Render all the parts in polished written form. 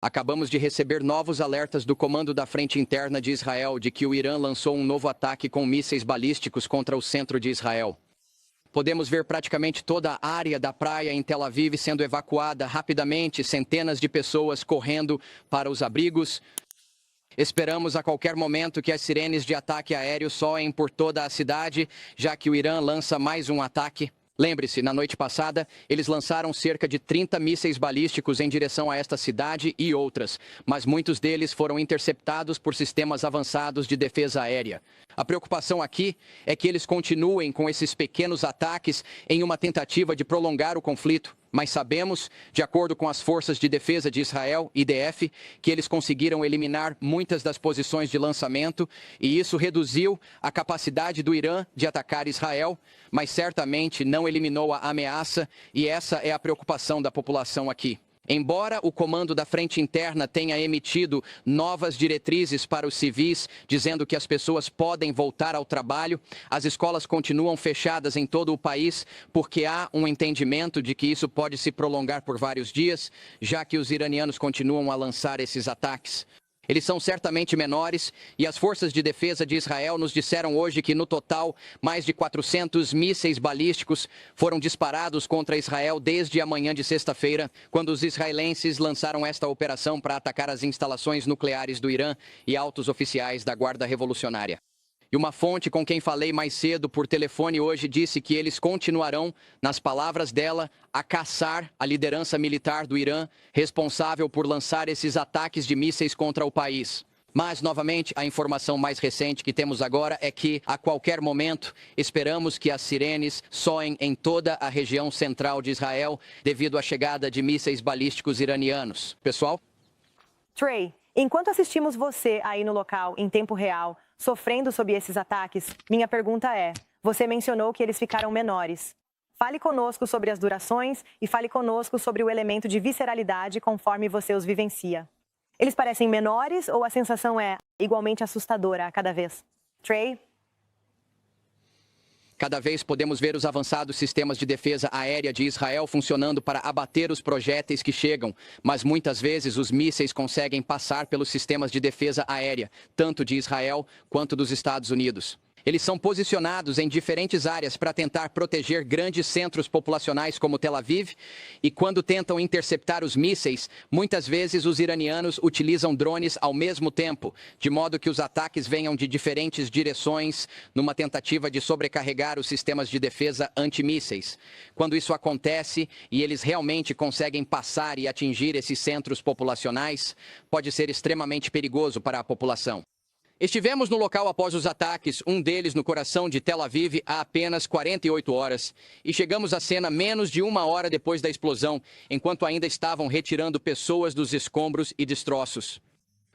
Acabamos de receber novos alertas do Comando da Frente Interna de Israel de que o Irã lançou um novo ataque com mísseis balísticos contra o centro de Israel. Podemos ver praticamente toda a área da praia em Tel Aviv sendo evacuada rapidamente, centenas de pessoas correndo para os abrigos. Esperamos a qualquer momento que as sirenes de ataque aéreo soem por toda a cidade, já que o Irã lança mais um ataque. Lembre-se, na noite passada, eles lançaram cerca de 30 mísseis balísticos em direção a esta cidade e outras, mas muitos deles foram interceptados por sistemas avançados de defesa aérea. A preocupação aqui é que eles continuem com esses pequenos ataques em uma tentativa de prolongar o conflito. Mas sabemos, de acordo com as Forças de Defesa de Israel, IDF, que eles conseguiram eliminar muitas das posições de lançamento e isso reduziu a capacidade do Irã de atacar Israel, mas certamente não eliminou a ameaça e essa é a preocupação da população aqui. Embora o Comando da Frente Interna tenha emitido novas diretrizes para os civis, dizendo que as pessoas podem voltar ao trabalho, as escolas continuam fechadas em todo o país, porque há um entendimento de que isso pode se prolongar por vários dias, já que os iranianos continuam a lançar esses ataques. Eles são certamente menores e as forças de defesa de Israel nos disseram hoje que, no total, mais de 400 mísseis balísticos foram disparados contra Israel desde a manhã de sexta-feira, quando os israelenses lançaram esta operação para atacar as instalações nucleares do Irã e altos oficiais da Guarda Revolucionária. E uma fonte com quem falei mais cedo por telefone hoje disse que eles continuarão, nas palavras dela, a caçar a liderança militar do Irã, responsável por lançar esses ataques de mísseis contra o país. Mas, novamente, a informação mais recente que temos agora é que, a qualquer momento, esperamos que as sirenes soem em toda a região central de Israel devido à chegada de mísseis balísticos iranianos. Pessoal? Trey, enquanto assistimos você aí no local, em tempo real, sofrendo sob esses ataques, minha pergunta é, você mencionou que eles ficaram menores. Fale conosco sobre as durações e fale conosco sobre o elemento de visceralidade conforme você os vivencia. Eles parecem menores ou a sensação é igualmente assustadora a cada vez? Trey? Cada vez podemos ver os avançados sistemas de defesa aérea de Israel funcionando para abater os projéteis que chegam, mas muitas vezes os mísseis conseguem passar pelos sistemas de defesa aérea, tanto de Israel quanto dos Estados Unidos. Eles são posicionados em diferentes áreas para tentar proteger grandes centros populacionais como Tel Aviv, e quando tentam interceptar os mísseis, muitas vezes os iranianos utilizam drones ao mesmo tempo, de modo que os ataques venham de diferentes direções, numa tentativa de sobrecarregar os sistemas de defesa antimísseis. Quando isso acontece e eles realmente conseguem passar e atingir esses centros populacionais, pode ser extremamente perigoso para a população. Estivemos no local após os ataques, um deles no coração de Tel Aviv, há apenas 48 horas, e chegamos à cena menos de uma hora depois da explosão, enquanto ainda estavam retirando pessoas dos escombros e destroços.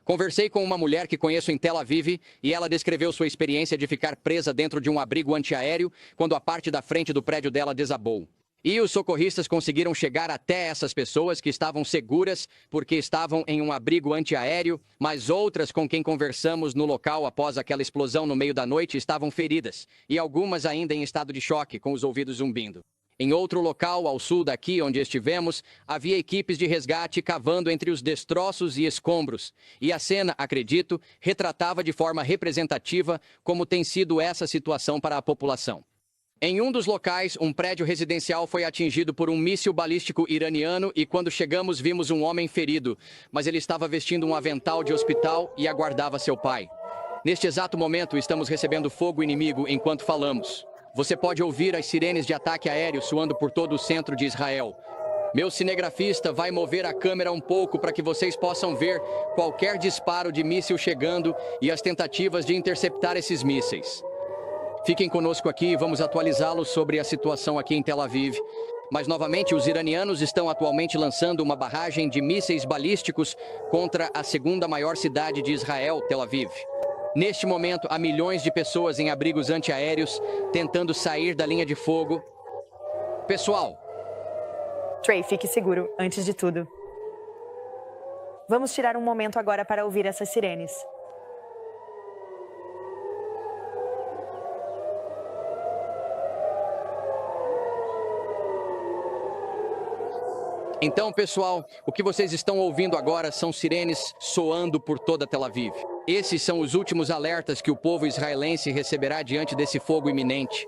Conversei com uma mulher que conheço em Tel Aviv e ela descreveu sua experiência de ficar presa dentro de um abrigo antiaéreo quando a parte da frente do prédio dela desabou. E os socorristas conseguiram chegar até essas pessoas que estavam seguras porque estavam em um abrigo antiaéreo, mas outras com quem conversamos no local após aquela explosão no meio da noite estavam feridas, e algumas ainda em estado de choque, com os ouvidos zumbindo. Em outro local, ao sul daqui onde estivemos, havia equipes de resgate cavando entre os destroços e escombros, e a cena, acredito, retratava de forma representativa como tem sido essa situação para a população. Em um dos locais, um prédio residencial foi atingido por um míssil balístico iraniano e quando chegamos vimos um homem ferido, mas ele estava vestindo um avental de hospital e aguardava seu pai. Neste exato momento, estamos recebendo fogo inimigo enquanto falamos. Você pode ouvir as sirenes de ataque aéreo soando por todo o centro de Israel. Meu cinegrafista vai mover a câmera um pouco para que vocês possam ver qualquer disparo de míssil chegando e as tentativas de interceptar esses mísseis. Fiquem conosco aqui e vamos atualizá-los sobre a situação aqui em Tel Aviv. Mas, novamente, os iranianos estão atualmente lançando uma barragem de mísseis balísticos contra a segunda maior cidade de Israel, Tel Aviv. Neste momento, há milhões de pessoas em abrigos antiaéreos tentando sair da linha de fogo. Pessoal! Trey, fique seguro, antes de tudo. Vamos tirar um momento agora para ouvir essas sirenes. Então, pessoal, o que vocês estão ouvindo agora são sirenes soando por toda Tel Aviv. Esses são os últimos alertas que o povo israelense receberá diante desse fogo iminente.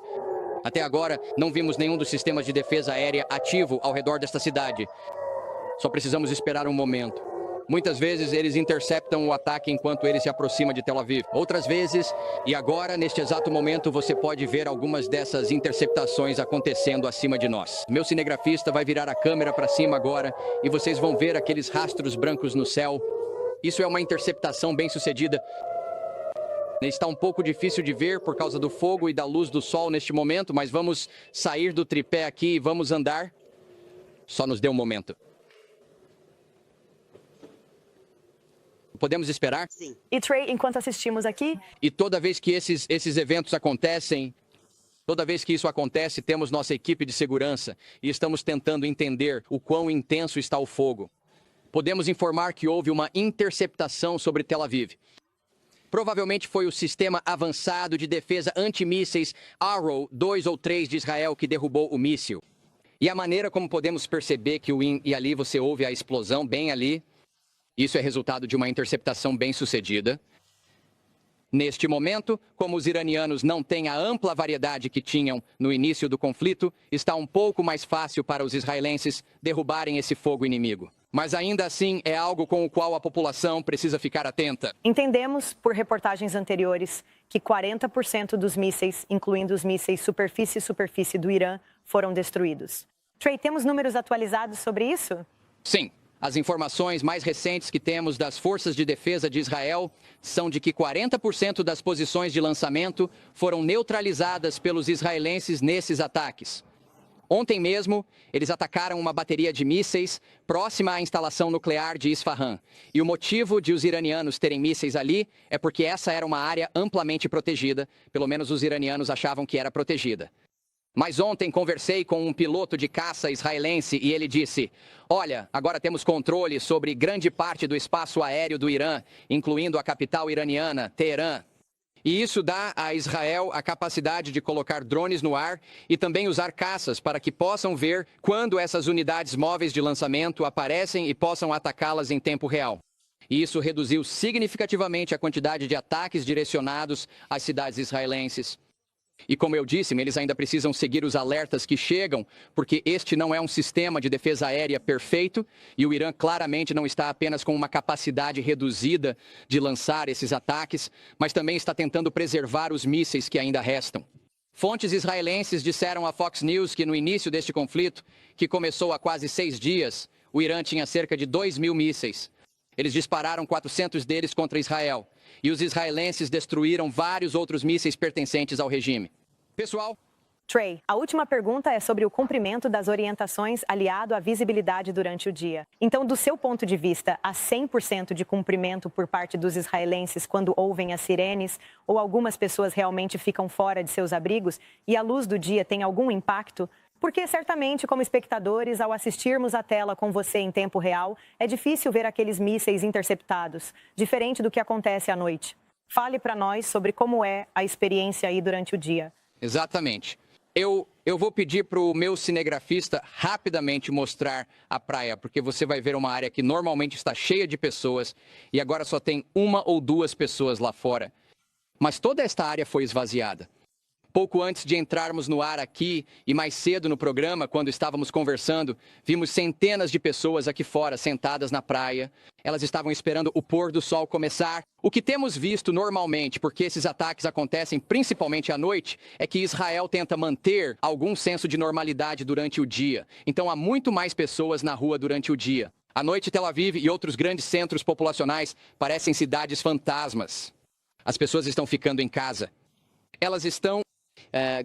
Até agora, não vimos nenhum dos sistemas de defesa aérea ativo ao redor desta cidade. Só precisamos esperar um momento. Muitas vezes eles interceptam o ataque enquanto ele se aproxima de Tel Aviv. Outras vezes, e agora, neste exato momento, você pode ver algumas dessas interceptações acontecendo acima de nós. Meu cinegrafista vai virar a câmera para cima agora e vocês vão ver aqueles rastros brancos no céu. Isso é uma interceptação bem-sucedida. Está um pouco difícil de ver por causa do fogo e da luz do sol neste momento, mas vamos sair do tripé aqui e vamos andar. Só nos dê um momento. Podemos esperar? Sim. E Trey, enquanto assistimos aqui, E toda vez que esses eventos acontecem, toda vez que isso acontece, temos nossa equipe de segurança e estamos tentando entender o quão intenso está o fogo. Podemos informar que houve uma interceptação sobre Tel Aviv. Provavelmente foi o sistema avançado de defesa antimísseis Arrow 2 ou 3 de Israel que derrubou o míssil. E a maneira como podemos perceber que e ali você ouve a explosão bem ali. Isso é resultado de uma interceptação bem-sucedida. Neste momento, como os iranianos não têm a ampla variedade que tinham no início do conflito, está um pouco mais fácil para os israelenses derrubarem esse fogo inimigo. Mas ainda assim é algo com o qual a população precisa ficar atenta. entendemos, por reportagens anteriores, que 40% dos mísseis, incluindo os mísseis superfície-superfície do Irã, foram destruídos. Trey, temos números atualizados sobre isso? Sim. As informações mais recentes que temos das Forças de Defesa de Israel são de que 40% das posições de lançamento foram neutralizadas pelos israelenses nesses ataques. Ontem mesmo, eles atacaram uma bateria de mísseis próxima à instalação nuclear de Isfahan. E o motivo de os iranianos terem mísseis ali é porque essa era uma área amplamente protegida, pelo menos os iranianos achavam que era protegida. Mas ontem conversei com um piloto de caça israelense e ele disse: olha, agora temos controle sobre grande parte do espaço aéreo do Irã, incluindo a capital iraniana, Teherã. E isso dá a Israel a capacidade de colocar drones no ar e também usar caças para que possam ver quando essas unidades móveis de lançamento aparecem e possam atacá-las em tempo real. E isso reduziu significativamente a quantidade de ataques direcionados às cidades israelenses. E como eu disse, eles ainda precisam seguir os alertas que chegam, porque este não é um sistema de defesa aérea perfeito e o Irã claramente não está apenas com uma capacidade reduzida de lançar esses ataques, mas também está tentando preservar os mísseis que ainda restam. Fontes israelenses disseram à Fox News que no início deste conflito, que começou há quase 6 dias, o Irã tinha cerca de 2.000 mísseis. Eles dispararam 400 deles contra Israel. E os israelenses destruíram vários outros mísseis pertencentes ao regime. Pessoal, Trey, a última pergunta é sobre o cumprimento das orientações aliado à visibilidade durante o dia. Então, do seu ponto de vista, há 100% de cumprimento por parte dos israelenses quando ouvem as sirenes, ou algumas pessoas realmente ficam fora de seus abrigos e a luz do dia tem algum impacto? Porque certamente, como espectadores, ao assistirmos à tela com você em tempo real, é difícil ver aqueles mísseis interceptados, diferente do que acontece à noite. Fale para nós sobre como é a experiência aí durante o dia. exatamente. Eu vou pedir para o meu cinegrafista rapidamente mostrar a praia, porque você vai ver uma área que normalmente está cheia de pessoas e agora só tem 1 ou 2 pessoas lá fora. Mas toda esta área foi esvaziada. Pouco antes de entrarmos no ar aqui e mais cedo no programa, quando estávamos conversando, vimos centenas de pessoas aqui fora sentadas na praia. Elas estavam esperando o pôr do sol começar. O que temos visto normalmente, porque esses ataques acontecem principalmente à noite, é que Israel tenta manter algum senso de normalidade durante o dia. Então há muito mais pessoas na rua durante o dia. À noite, Tel Aviv e outros grandes centros populacionais parecem cidades fantasmas. As pessoas estão ficando em casa. Elas estão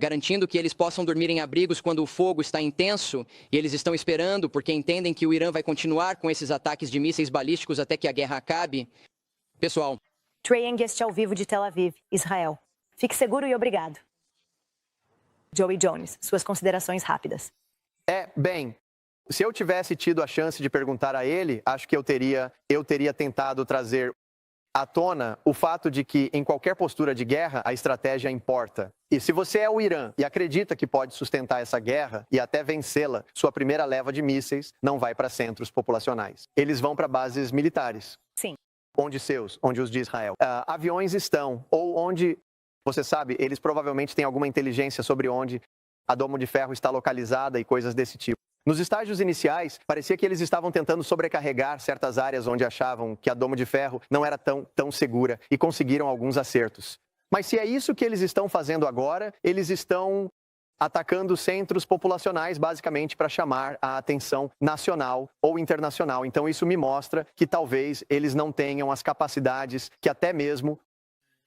garantindo que eles possam dormir em abrigos quando o fogo está intenso e eles estão esperando porque entendem que o Irã vai continuar com esses ataques de mísseis balísticos até que a guerra acabe. Pessoal. Trey Engest ao vivo de Tel Aviv, Israel. Fique seguro e obrigado. Joey Jones, suas considerações rápidas. Bem, se eu tivesse tido a chance de perguntar a ele, acho que eu teria tentado trazer à tona o fato de que em qualquer postura de guerra a estratégia importa. E se você é o Irã e acredita que pode sustentar essa guerra e até vencê-la, sua primeira leva de mísseis não vai para centros populacionais. Eles vão para bases militares. Sim. Onde os de Israel. Aviões estão, ou onde, você sabe, eles provavelmente têm alguma inteligência sobre onde a Domo de Ferro está localizada e coisas desse tipo. Nos estágios iniciais, parecia que eles estavam tentando sobrecarregar certas áreas onde achavam que a Domo de Ferro não era tão segura e conseguiram alguns acertos. Mas se é isso que eles estão fazendo agora, eles estão atacando centros populacionais, basicamente para chamar a atenção nacional ou internacional. Então isso me mostra que talvez eles não tenham as capacidades que até mesmo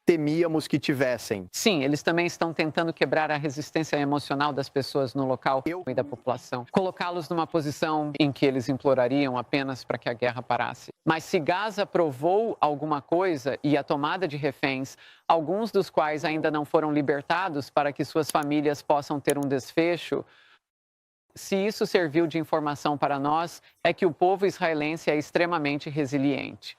temíamos que tivessem. Sim, eles também estão tentando quebrar a resistência emocional das pessoas no local e da população. Colocá-los numa posição em que eles implorariam apenas para que a guerra parasse. Mas se Gaza provou alguma coisa e a tomada de reféns, alguns dos quais ainda não foram libertados para que suas famílias possam ter um desfecho, se isso serviu de informação para nós, é que o povo israelense é extremamente resiliente.